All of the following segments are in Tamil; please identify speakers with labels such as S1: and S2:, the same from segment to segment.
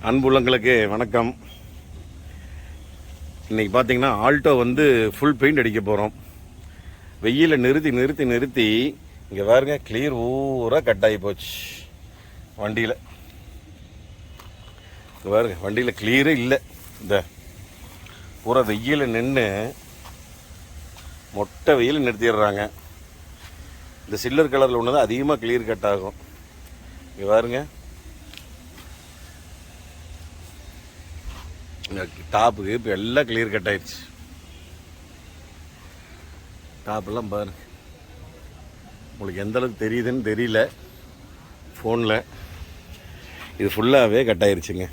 S1: அன்புள்ளங்களுக்கு வணக்கம். இன்றைக்கி பார்த்தீங்கன்னா ஆல்டோ வந்து ஃபுல் பெயிண்ட் அடிக்க போகிறோம். வெயிலில் நிறுத்தி நிறுத்தி நிறுத்தி இங்கே பாருங்க, கிளியர் ஊராக கட் ஆகி போச்சு வண்டியில். இங்கே பாருங்க, வண்டியில் கிளியரே இல்லை. இந்த பூரா வெயிலில் நின்று மொட்டை வெயில் நிறுத்திடுறாங்க. இந்த சில்லர் கலரில் ஒன்று தான் அதிகமாக கிளியர் கட் ஆகும். இங்கே பாருங்க, டாப்புக்கு இப்போ எல்லாம் கிளியர் கட் ஆயிடுச்சு. டாப்பெல்லாம் பாருங்க, உங்களுக்கு எந்த அளவுக்கு தெரியுதுன்னு தெரியல ஃபோனில். இது ஃபுல்லாகவே கட் ஆயிடுச்சுங்க.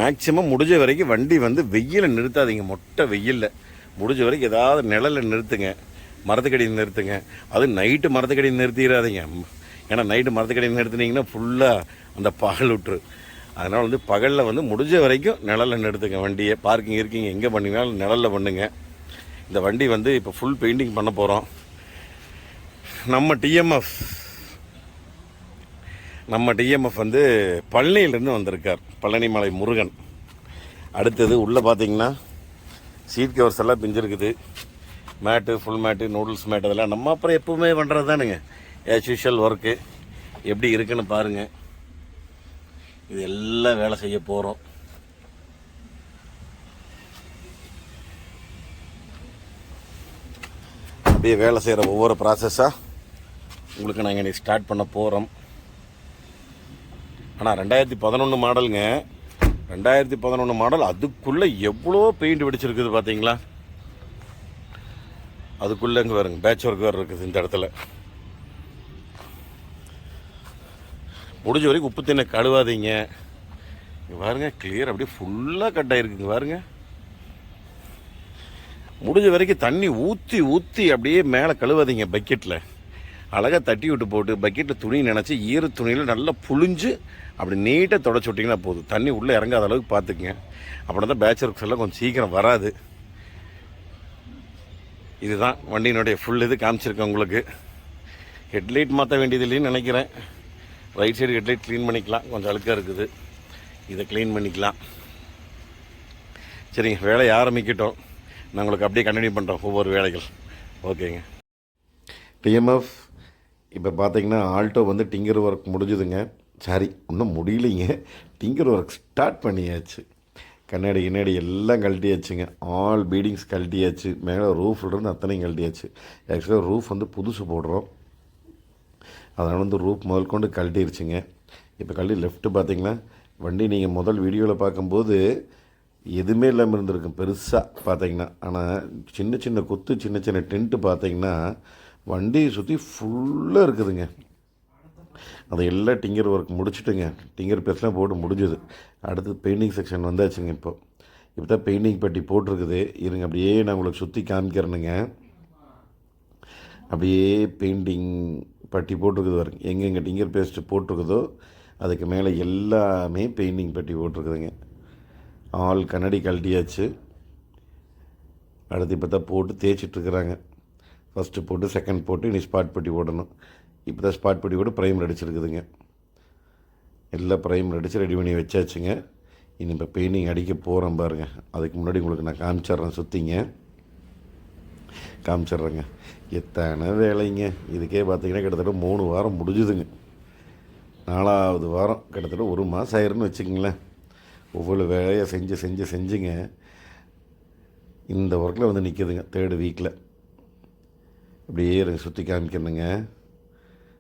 S1: மேக்சிமம் முடிஞ்ச வரைக்கும் வண்டி வந்து வெயிலில் நிறுத்தாதீங்க. மொட்டை வெயிலில் முடிஞ்ச வரைக்கும் ஏதாவது நிழலில் நிறுத்துங்க, மரத்துக்கடியில் நிறுத்துங்க. அது நைட்டு மரத்துக்கடியில் நிறுத்திடாதீங்க. ஏன்னா நைட்டு மரத்துக்கடியில் நிறுத்தினீங்கன்னா ஃபுல்லாக அந்த பால் விட்டுரு. அதனால் வந்து பகலில் வந்து முடிஞ்ச வரைக்கும் நிழலில் நிறுத்துங்க வண்டியை. பார்க்கிங் இருக்கீங்க எங்கே பண்ணிங்கனாலும் நிழலில் பண்ணுங்க. இந்த வண்டி வந்து இப்போ ஃபுல் பெயிண்டிங் பண்ண போகிறோம். நம்ம டிஎம்எஃப் வந்து பழனியிலேருந்து வந்திருக்கார், பழனிமலை முருகன். அடுத்தது உள்ளே பார்த்தீங்கன்னா சீட் கவர்ஸ் எல்லாம் பிஞ்சிருக்குது. மேட்டு, ஃபுல் மேட்டு, நூடுல்ஸ் மேட், அதெல்லாம் நம்ம அப்புறம் எப்பவுமே பண்ணுறது தானுங்க. ஆஸ் யூஷுவல் ஒர்க்கு எப்படி இருக்குன்னு பாருங்கள். இது எல்லாம் வேலை செய்ய போகிறோம். அப்படியே வேலை செய்கிற ஒவ்வொரு ப்ராசஸாக உங்களுக்கு நாங்கள் இன்றைக்கி ஸ்டார்ட் பண்ண போகிறோம். ஆனால் 2011 மாடலுங்க. 2011 மாடல், அதுக்குள்ளே எவ்வளோ பெயிண்ட் வெடிச்சிருக்குது பார்த்தீங்களா? அதுக்குள்ளே இங்கே வருங்க பேட்ச் ஒர்க் வேறு இருக்குது இந்த இடத்துல. முடிஞ்ச வரைக்கும் உப்பு தண்ணி கழுவாதீங்க. இங்கே பாருங்க, கிளியர் அப்படியே ஃபுல்லாக கட் ஆகிருக்குங்க பாருங்க. முடிஞ்ச வரைக்கும் தண்ணி ஊற்றி ஊற்றி அப்படியே மேலே கழுவாதீங்க. பக்கெட்டில் அழகாக தட்டி விட்டு போட்டு பக்கெட்டில் துணி நினச்சி ஈர துணியில் நல்லா புழிஞ்சு அப்படி நீட்டாக தொடச்சி விட்டிங்கன்னா போதும். தண்ணி உள்ளே இறங்காத அளவுக்கு பார்த்துக்குங்க. அப்படின்னா தான் பேட்ச் ஒர்க்ஸ் எல்லாம் கொஞ்சம் சீக்கிரம் வராது. இதுதான் வண்டியினுடைய ஃபுல் இது காமிச்சிருக்கேன் உங்களுக்கு. ஹெட்லைட் மாற்ற வேண்டியது இல்லைன்னு நினைக்கிறேன். ரைட் சைடு ஹெட்லைட் க்ளீன் பண்ணிக்கலாம், கொஞ்சம் அழுக்காக இருக்குது, இதை க்ளீன் பண்ணிக்கலாம். சரிங்க, வேலையை ஆரம்பிக்கட்டும். நான் உங்களுக்கு அப்படியே கண்டினியூ பண்ணுறோம் ஒவ்வொரு வேலைகள். ஓகேங்க. டிஎம்எஃப் இப்போ பார்த்தீங்கன்னா ஆல்டோ வந்து டிங்கர் ஒர்க் முடிஞ்சுதுங்க. சாரி, இன்னும் முடியலைங்க. டிங்கர் ஒர்க் ஸ்டார்ட் பண்ணியாச்சு. கண்ணாடி எல்லாம் கழட்டியாச்சுங்க. All beadings கழட்டியாச்சு. மேலே ரூஃப்லேருந்து அத்தனையும் கழட்டியாச்சு. ஆக்சுவலாக ரூஃப் வந்து புதுசு போடுறோம், அதனால் வந்து ரூப் முதல் கொண்டு கழட்டிருச்சுங்க. இப்போ கழட்டி லெஃப்ட்டு பார்த்தீங்கன்னா வண்டி நீங்கள் முதல் வீடியோவில் பார்க்கும்போது எதுவுமே இல்லாமல் இருந்திருக்கும் பெருசாக பார்த்தீங்கன்னா. ஆனால் சின்ன சின்ன குத்து, சின்ன சின்ன டென்ட்டு பார்த்தீங்கன்னா வண்டியை சுற்றி ஃபுல்லாக இருக்குதுங்க. அதை எல்லாம் டிங்கர் ஒர்க் முடிச்சுட்டுங்க. டிங்கர் பேஸ்லாம் போட்டு முடிஞ்சுது. அடுத்து பெயிண்டிங் செக்ஷன் வந்தாச்சுங்க. இப்போ தான் பெயிண்டிங் பட்டி போட்டிருக்குது. இருங்க அப்படியே நான் உங்களுக்கு சுற்றி காமிக்கிறேனுங்க. அப்படியே பெயிண்டிங் பட்டி போட்டிருக்குது பாருங்க. எங்கெங்கே டிங்கர் பேஸ்ட்டு போட்டிருக்குதோ அதுக்கு மேலே எல்லாமே பெயிண்டிங் பட்டி போட்டிருக்குதுங்க. ஆல் கண்ணாடி கழட்டியாச்சு. அடுத்து இப்போ தான் போட்டு தேய்ச்சிட்ருக்குறாங்க. ஃபஸ்ட்டு போட்டு செகண்ட் போட்டு இனி ஸ்பாட் பட்டி போடணும். இப்போ தான் ஸ்பாட் பட்டி கூட ப்ரைமர் அடிச்சிருக்குதுங்க. எல்லாம் ப்ரைமர் அடித்து ரெடி பண்ணி வச்சாச்சுங்க. இனி இப்போ பெயிண்டிங் அடிக்க போகிறேன் பாருங்கள். அதுக்கு முன்னாடி உங்களுக்கு நான் காமிச்சிட்றேன், சுற்றிங்க காமிச்சிட்றேங்க. எத்தனை வேலைங்க இதுக்கே பார்த்தீங்கன்னா கிட்டத்தட்ட 3 வாரம் முடிஞ்சுதுங்க. 4வது வாரம், கிட்டத்தட்ட 1 மாதம் ஆயிருன்னு வச்சுக்கிங்களேன். ஒவ்வொரு வேலையை செஞ்சுங்க இந்த ஒர்க்கில் வந்து நிற்கிதுங்க. 3rd வீக்கில் இப்படியே எனக்கு சுற்றி காமிக்கணுங்க.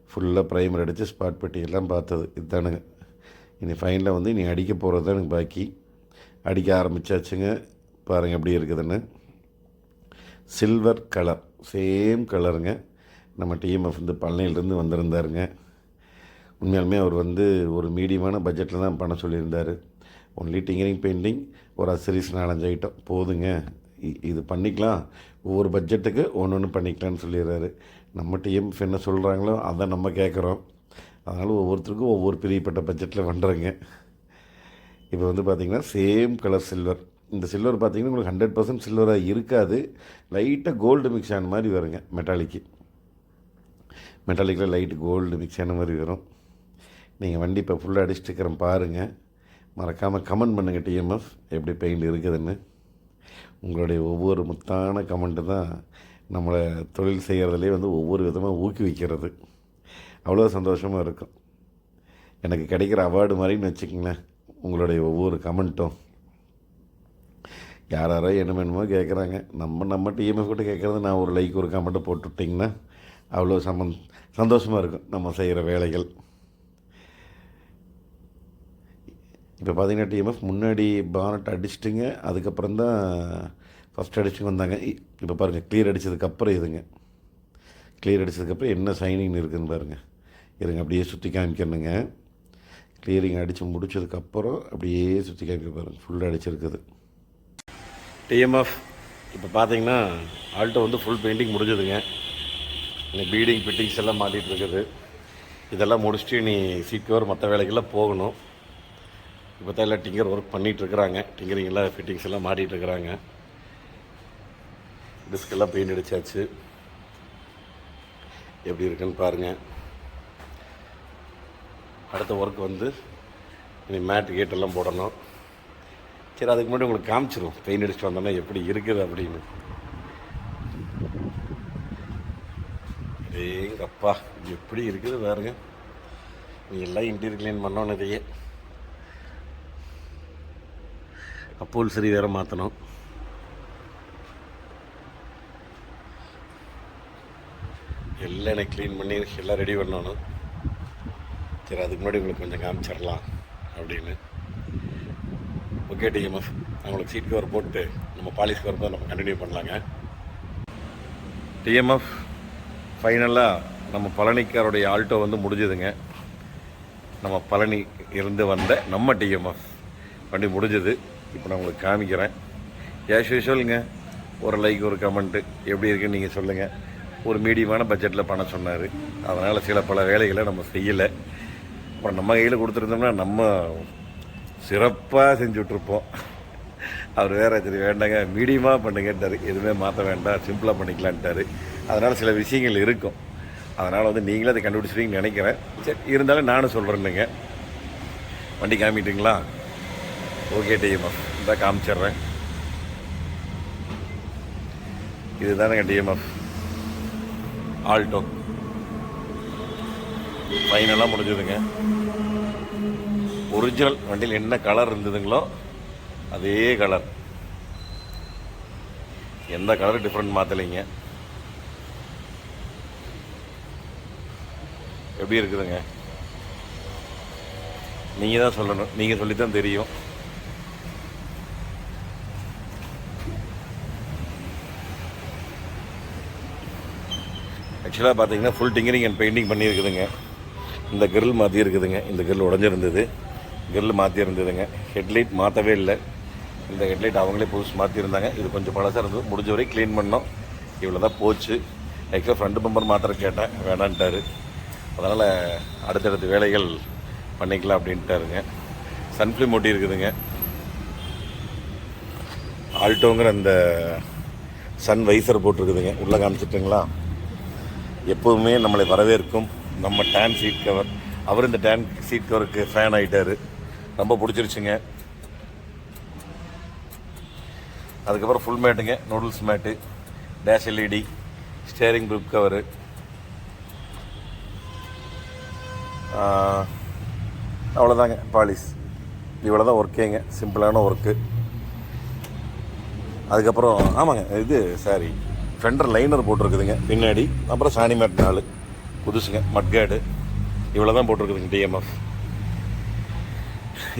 S1: ஃபுல்லாக ப்ரைமர் அடித்து ஸ்பாட் பட்டி எல்லாம் பார்த்தது இதுதானுங்க. இனி ஃபைனலாக வந்து இனி அடிக்க போகிறது தான் எனக்கு பாக்கி. அடிக்க ஆரம்பித்தாச்சுங்க. பாருங்கள் எப்படி இருக்குதுன்னு. சில்வர் கலர், சேம் கலருங்க. நம்ம டிஎம்எஃப் வந்து பழனியிலேருந்து வந்திருந்தாருங்க. உண்மையாலுமே அவர் வந்து ஒரு மீடியமான பட்ஜெட்டில் தான் பண்ண சொல்லியிருந்தார். ஒன்லி டிங்கரிங் பெயிண்டிங், ஒரு அசரிஸ் 4-5 ஐட்டம் போதுங்க, இது பண்ணிக்கலாம், ஒவ்வொரு பட்ஜெட்டுக்கு ஒன்று பண்ணிக்கலான்னு சொல்லிடுறாரு. நம்ம டிஎம்எஃப் என்ன சொல்கிறாங்களோ அதை நம்ம கேட்குறோம். அதனால் ஒவ்வொருத்தருக்கும் ஒவ்வொரு பிரியப்பட்ட பட்ஜெட்டில் பண்ணுறேங்க. இப்போ வந்து பார்த்திங்கன்னா சேம் கலர் சில்வர். இந்த சில்வர் பார்த்திங்கன்னா உங்களுக்கு 100% சில்வராக இருக்காது. லைட்டாக கோல்டு மிக்ஸ் ஆன மாதிரி வருங்க. மெட்டாலிக்கில் லைட்டு கோல்டு மிக்ஸ் ஆன மாதிரி வரும். நீங்கள் வண்டி இப்போ ஃபுல்லாக அடிச்சுட்டு இருக்கிறேன் பாருங்கள். மறக்காமல் கமெண்ட் பண்ணுங்கள் டிஎம்எஃப் எப்படி பெயிண்ட் இருக்குதுன்னு. உங்களுடைய ஒவ்வொரு முத்தான கமெண்ட்டு தான் நம்மளை தொழில் செய்கிறதுலே வந்து ஒவ்வொரு விதமாக ஊக்குவிக்கிறது. அவ்வளோ சந்தோஷமாக இருக்கும். எனக்கு கிடைக்கிற அவார்டு மாதிரின்னு வச்சுக்கங்களேன் உங்களுடைய ஒவ்வொரு கமெண்ட்டும். யாரோ என்ன வேணுமோ கேட்குறாங்க, நம்ம டிஎம்எஃப் கிட்ட கேட்குறது நான் ஒரு லைக் ஒரு கமெண்ட்டை போட்டுவிட்டிங்கன்னா அவ்வளோ சந்தோஷமாக இருக்கும் நம்ம செய்கிற வேலைகள். இப்போ பார்த்தீங்கன்னா டிஎம்எஃப் முன்னாடி பானட் அடிச்சிட்டுங்க, அதுக்கப்புறம் தான் ஃபஸ்ட் அடிச்சுட்டு வந்தாங்க. இப்போ பாருங்கள் கிளியர் அடித்ததுக்கப்புறம் இதுங்க, கிளியர் அடித்ததுக்கப்புறம் என்ன சைனிங் இருக்குதுன்னு பாருங்கள். இருங்க அப்படியே சுற்றி காமிக்கணுங்க. கிளியரிங் அடித்து முடித்ததுக்கப்புறம் அப்படியே சுற்றி காமிக்க பாருங்கள், ஃபுல்லாக அடிச்சிருக்குது. டிஎம்எஃப் இப்போ பார்த்தீங்கன்னா ஆல்டோ வந்து ஃபுல் பெயிண்டிங் முடிஞ்சதுங்க. இந்த பீடிங் ஃபிட்டிங்ஸ் எல்லாம் மாட்டிகிட்டு இருக்குது. இதெல்லாம் முடிச்சுட்டு நீ சீட் கவர் மற்ற வேலைக்கெல்லாம் போகணும். இப்போ தான் எல்லாம் டிங்கர் ஒர்க் பண்ணிகிட்ருக்குறாங்க. டிங்கரிங் எல்லாம் ஃபிட்டிங்ஸ் எல்லாம் மாட்டிகிட்ருக்குறாங்க. டிஸ்கெல்லாம் பெயிண்ட் அடித்தாச்சு. எப்படி இருக்குன்னு பாருங்கள். அடுத்த ஒர்க் வந்து இனி மேட் கேட்டெல்லாம் போடணும். சரி, அதுக்கு முன்னாடி உங்களுக்கு காமிச்சிடும் பெயிண்ட் அடிச்சுட்டு வந்தோன்னா எப்படி இருக்குது அப்படின்னு. எங்கப்பா எப்படி இருக்குது பாருங்க. நீ எல்லாம் இன்டீரியர் க்ளீன் பண்ணோன்னு இதையே அப்போல் சரி வேறு மாற்றணும். எல்லாம் எனக்கு க்ளீன் பண்ணி எல்லாம் ரெடி பண்ணணும். சரி, அதுக்கு முன்னாடி உங்களுக்கு கொஞ்சம் காமிச்சிடலாம் அப்படின்னு. ஓகே டிஎம்எஃப், அவங்களுக்கு சீட் கவர் போட்டு நம்ம பாலிஷ் கவர் தான் நம்ம கண்டினியூ பண்ணலாங்க. டிஎம்எஃப் ஃபைனலாக நம்ம பழனிக்காரோடைய ஆல்டோ வந்து முடிஞ்சுதுங்க. நம்ம பழனி இருந்து வந்த நம்ம டிஎம்எஃப் வண்டி முடிஞ்சது. இப்போ நான் உங்களுக்கு காமிக்கிறேன். ஆஸ் யூஷுவலுங்க, ஒரு லைக் ஒரு கமெண்ட்டு எப்படி இருக்குன்னு நீங்கள் சொல்லுங்கள். ஒரு மீடியமான பட்ஜெட்டில் பண்ண சொன்னார். அதனால் சில பல வேலைகளை நம்ம செய்யலை. அப்புறம் நம்ம கையில் கொடுத்துருந்தோம்னா நம்ம சிறப்பாக செஞ்சுட்ருப்போம். அவர் வேறு சரி வேண்டாங்க மீடியமாக பண்ணுங்கன்ட்டார். எதுவுமே மாற்ற வேண்டாம், சிம்பிளாக பண்ணிக்கலான்ட்டார். அதனால் சில விஷயங்கள் இருக்கும். அதனால் வந்து நீங்களே அதை கண்டுபிடிச்சிருக்கீங்கன்னு நினைக்கிறேன். சரி, இருந்தாலும் நானும் சொல்கிறேன்னுங்க. வண்டி காமிட்டுங்களா? ஓகே டிஎம்எஃப், இந்த காமிச்சிட்றேன். இதுதானுங்க டிஎம்எஃப் ஆல்டோ ஃபைனலாக முடிஞ்சதுங்க. ஒரிஜினல் வண்டியில் என்ன கலர் இருந்ததுங்களோ அதே கலர், எந்த கலரும் டிஃப்ரெண்ட் மாற்றலைங்க. எப்படி இருக்குதுங்க? நீங்கள் தான் சொல்லணும், நீங்கள் சொல்லித்தான் தெரியும். ஆக்சுவலாக பார்த்தீங்கன்னா ஃபுல் டிங்கரிங் அண்ட் பெயிண்டிங் பண்ணியிருக்குதுங்க. இந்த கிரில் மாற்றி இருக்குதுங்க. இந்த கிரில் உடஞ்சிருந்தது, கிரில் மாற்றி இருந்ததுங்க. ஹெட்லைட் மாற்றவே இல்லை. இந்த ஹெட்லைட் அவங்களே புதுசு மாற்றிருந்தாங்க. இது கொஞ்சம் பழசாக இருந்தது. முடிஞ்ச வரை க்ளீன் பண்ணோம். இவ்வளோ தான் போச்சு. ஆக்சுவலாக ஃப்ரண்ட் பம்பர் மாத்திர கேட்டேன், வேணான்ட்டார். அதனால் அடுத்தடுத்த வேலைகள் பண்ணிக்கலாம் அப்படின்ட்டாருங்க. சன்ஃப்ளிம் ஒட்டி இருக்குதுங்க. ஆல்டோங்கிற அந்த சன் வைசர் போட்டிருக்குதுங்க. உள்ளே காமிச்சிட்டுங்களா? எப்போதுமே நம்மளை வரவேற்கும் நம்ம டேன் சீட் கவர். அவர் இந்த டேன் சீட் கவருக்கு ஃபேன் ஆகிட்டார். ரொம்ப பிடிச்சிருச்சுங்க. அதுக்கப்புறம் ஃபுல் மேட்டுங்க, noodles mat, dash LED, steering grip cover, அவ்வளோதாங்க பாலிஷ். இவ்வளோ தான் ஒர்க்கேங்க, சிம்பிளான ஒர்க்கு. அதுக்கப்புறம் ஆமாங்க, இது சாரி ஃபெண்டர் லைனர் போட்டிருக்குதுங்க பின்னாடி. அப்புறம் சாணி மேட் 4 புதுசுங்க, மட்காடு. இவ்வளோ தான் போட்டிருக்குதுங்க டிஎம்எஃப்.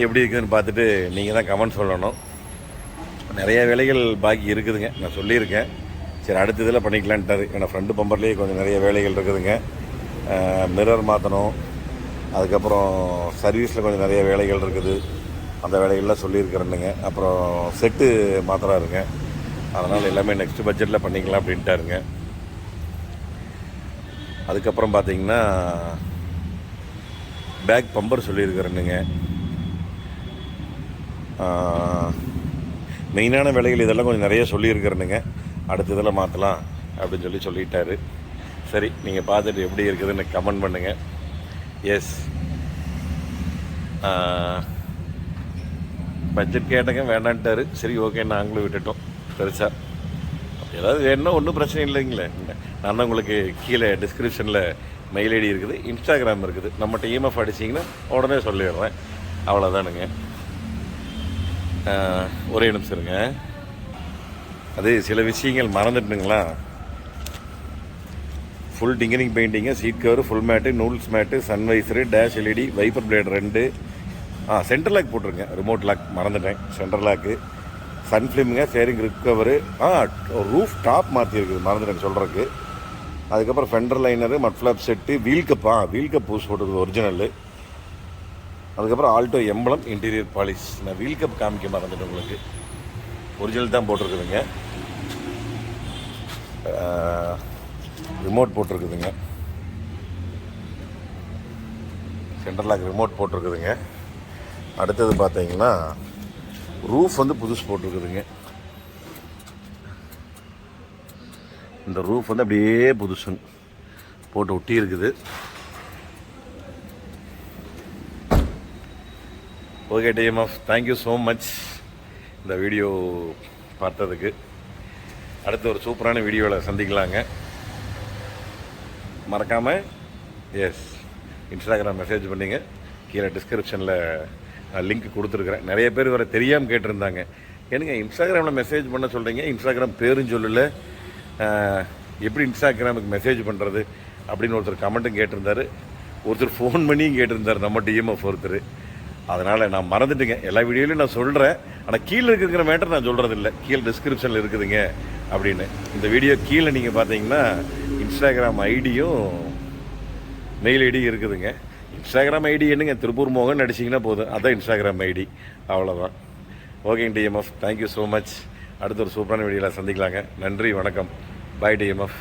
S1: எப்படி இருக்குதுன்னு பார்த்துட்டு நீங்கள் தான் கமெண்ட் சொல்லணும். நிறைய வேலைகள் பாக்கி இருக்குதுங்க, நான் சொல்லியிருக்கேன். சரி, அடுத்த இதில் பண்ணிக்கலான்ட்டார். ஏன்னா ஃப்ரண்ட் பம்பர்லேயே கொஞ்சம் நிறைய வேலைகள் இருக்குதுங்க. மிரர் மாற்றணும். அதுக்கப்புறம் சர்வீஸில் கொஞ்சம் நிறைய வேலைகள் இருக்குது. அந்த வேலைகள்லாம் சொல்லியிருக்கிறேன்னுங்க. அப்புறம் செட்டு மாத்திராருங்க. அதனால் எல்லாமே நெக்ஸ்ட் பட்ஜெட்டில் பண்ணிக்கலாம் அப்படின்ட்டாருங்க. அதுக்கப்புறம் பார்த்தீங்கன்னா பேக் பம்பர் சொல்லியிருக்கிறேன்னுங்க. மெயினான வேலைகள் இதெல்லாம் கொஞ்சம் நிறைய சொல்லியிருக்கிறேனுங்க. அடுத்த இதில் மாற்றலாம் அப்படின்னு சொல்லிட்டாரு. சரி, நீங்கள் பார்த்துட்டு எப்படி இருக்குதுன்னு கமெண்ட் பண்ணுங்கள். எஸ், பட்ஜெட் கேட்டங்க வேண்டான்ட்டாரு. சரி ஓகே நாங்களும் விட்டுட்டோம். பெருசாக ஏதாவது வேணும்னா ஒன்றும் பிரச்சனை இல்லைங்களே. நான் தான் உங்களுக்கு கீழே டிஸ்கிரிப்ஷனில் மெயில் ஐடி இருக்குது, இன்ஸ்டாகிராம் இருக்குது. நம்மகிட்ட இஎம்எஃப் அடிச்சிங்கன்னா உடனே சொல்லிடுறேன். அவ்வளோதானுங்க. ஒரே நிமிஷம் இருங்க. அது சில விஷயங்கள் மறந்துட்டுங்களா. Full tinkering painting, seat cover, full mat, noodles mat, sun visor, dash LED, wiper blade 2, centre lock போட்டிருங்க. ரிமோட் லாக் மறந்துட்டேன். சென்டர் லாக்கு, சன் ஃபிலிமுங்க, steering grip cover, roof top மாற்றிருக்குது மறந்துட்டேன் சொல்கிறதுக்கு. அதுக்கப்புறம் fender liner, mudflap set, wheel cup பூஸ் போட்டுருக்குது ஒரிஜினலு. அதுக்கப்புறம் ஆல்டோ எம்பளம், இன்டீரியர் பாலிஷ். நான் வீல் கப் காமிக்க மறந்துட்டேன் உங்களுக்கு. ஒரிஜினல் தான் போட்டிருக்குதுங்க. ரிமோட் போட்டிருக்குதுங்க. சென்டர் லாக் ரிமோட் போட்டிருக்குதுங்க. அடுத்தது பார்த்தீங்கன்னா ரூஃப் வந்து புதுசு போட்டிருக்குதுங்க. இந்த ரூஃப் வந்து அப்படியே புதுசு போட்டு ஒட்டி இருக்குது. Okay TMF, thank you so much இந்த வீடியோ பார்த்ததுக்கு. அடுத்த ஒரு சூப்பரான வீடியோவில் சந்திக்கலாங்க. மறக்காமல் இன்ஸ்டாகிராம் மெசேஜ் பண்ணிங்க. கீழே டிஸ்கிரிப்ஷனில் லிங்க் கொடுத்துருக்குறேன். நிறைய பேர் வர தெரியாமல் கேட்டிருந்தாங்க, எனக்கு இன்ஸ்டாகிராமில் மெசேஜ் பண்ண சொல்கிறீங்க, இன்ஸ்டாகிராம் பேரும் சொல்லலை, எப்படி இன்ஸ்டாகிராமுக்கு மெசேஜ் பண்ணுறது அப்படின்னு ஒருத்தர் கமெண்ட்டும் கேட்டிருந்தார். ஒருத்தர் ஃபோன் பண்ணியும் கேட்டிருந்தார், நம்ம டிஎம்எஃப் ஒருத்தர். அதனால் நான் மறந்துட்டுங்க. எல்லா வீடியோலையும் நான் சொல்கிறேன், ஆனால் கீழே இருக்கிற மேட்டர் நான் சொல்கிறதில்ல. கீழே டிஸ்கிரிப்ஷனில் இருக்குதுங்க அப்படின்னு. இந்த வீடியோ கீழே நீங்கள் பார்த்தீங்கன்னா இன்ஸ்டாகிராம் ஐடியும் மெயில் ஐடியும் இருக்குதுங்க. இன்ஸ்டாகிராம் ஐடி என்னங்க, திருப்பூர் மோகன் அடிச்சிங்கன்னா போதும், அதான் இன்ஸ்டாகிராம் ஐடி. அவ்வளோதான். ஓகேங்க டிஎம்எஃப், தேங்க்யூ ஸோ மச். அடுத்த ஒரு சூப்பரான வீடியோவில் சந்திக்கலாங்க. நன்றி, வணக்கம். பாய் டிஎம்எஃப்.